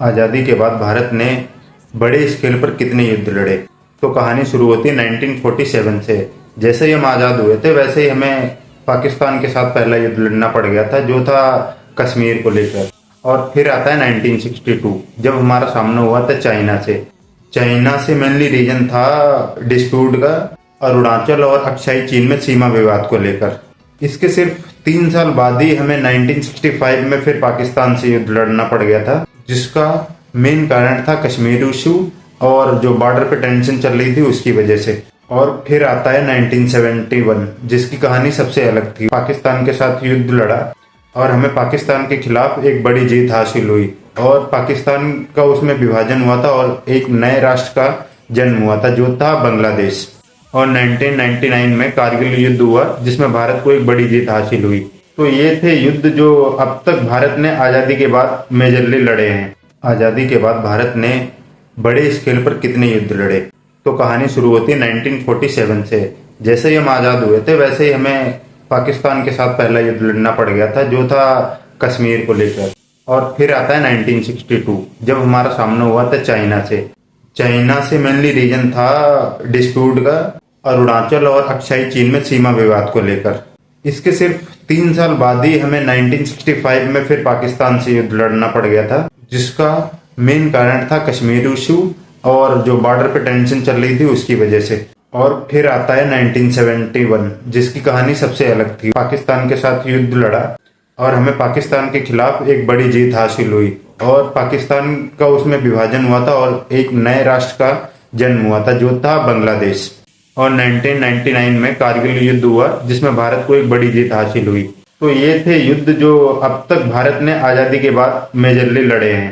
आज़ादी के बाद भारत ने बड़े स्केल पर कितने युद्ध लड़े। तो कहानी शुरू होती है 1947 से। जैसे ही हम आज़ाद हुए थे वैसे ही हमें पाकिस्तान के साथ पहला युद्ध लड़ना पड़ गया था, जो था कश्मीर को लेकर। और फिर आता है 1962, जब हमारा सामना हुआ था चाइना से मेनली रीजन था डिस्प्यूट का, अरुणाचल और अक्साई चीन में सीमा विवाद को लेकर। इसके सिर्फ 3 साल बाद ही हमें 1965 में फिर पाकिस्तान से युद्ध लड़ना पड़ गया था, जिसका मेन कारण था कश्मीर इशू और जो बॉर्डर पे टेंशन चल रही थी उसकी वजह से। और फिर आता है 1971, जिसकी कहानी सबसे अलग थी। पाकिस्तान के साथ युद्ध लड़ा और हमें पाकिस्तान के खिलाफ एक बड़ी जीत हासिल हुई और पाकिस्तान का उसमें विभाजन हुआ था और एक नए राष्ट्र का जन्म हुआ था, जो था बांग्लादेश। और 1999 में कारगिल युद्ध हुआ, जिसमें भारत को एक बड़ी जीत हासिल हुई। तो ये थे युद्ध जो अब तक भारत ने आज़ादी के बाद मेजरली लड़े हैं। आज़ादी के बाद भारत ने बड़े स्केल पर कितने युद्ध लड़े। तो कहानी शुरू होती है 1947 से। जैसे ही हम आज़ाद हुए थे वैसे ही हमें पाकिस्तान के साथ पहला युद्ध लड़ना पड़ गया था, जो था कश्मीर को लेकर। और फिर आता है 1962, जब हमारा सामना हुआ था चाइना से मेनली रीजन था डिस्प्यूट का, अरुणाचल और अक्साई चीन में सीमा विवाद को लेकर। इसके सिर्फ 3 साल बाद ही हमें 1965 में फिर पाकिस्तान से युद्ध लड़ना पड़ गया था, जिसका मेन कारण था कश्मीर इशू और जो बॉर्डर पे टेंशन चल रही थी उसकी वजह से। और फिर आता है 1971, जिसकी कहानी सबसे अलग थी। पाकिस्तान के साथ युद्ध लड़ा और हमें पाकिस्तान के खिलाफ एक बड़ी जीत हासिल हुई और पाकिस्तान का उसमें विभाजन हुआ था और एक नए राष्ट्र का जन्म हुआ था, जो था बांग्लादेश। और 1999 में कारगिल युद्ध हुआ, जिसमें भारत को एक बड़ी जीत हासिल हुई। तो ये थे युद्ध जो अब तक भारत ने आज़ादी के बाद मेजरली लड़े हैं।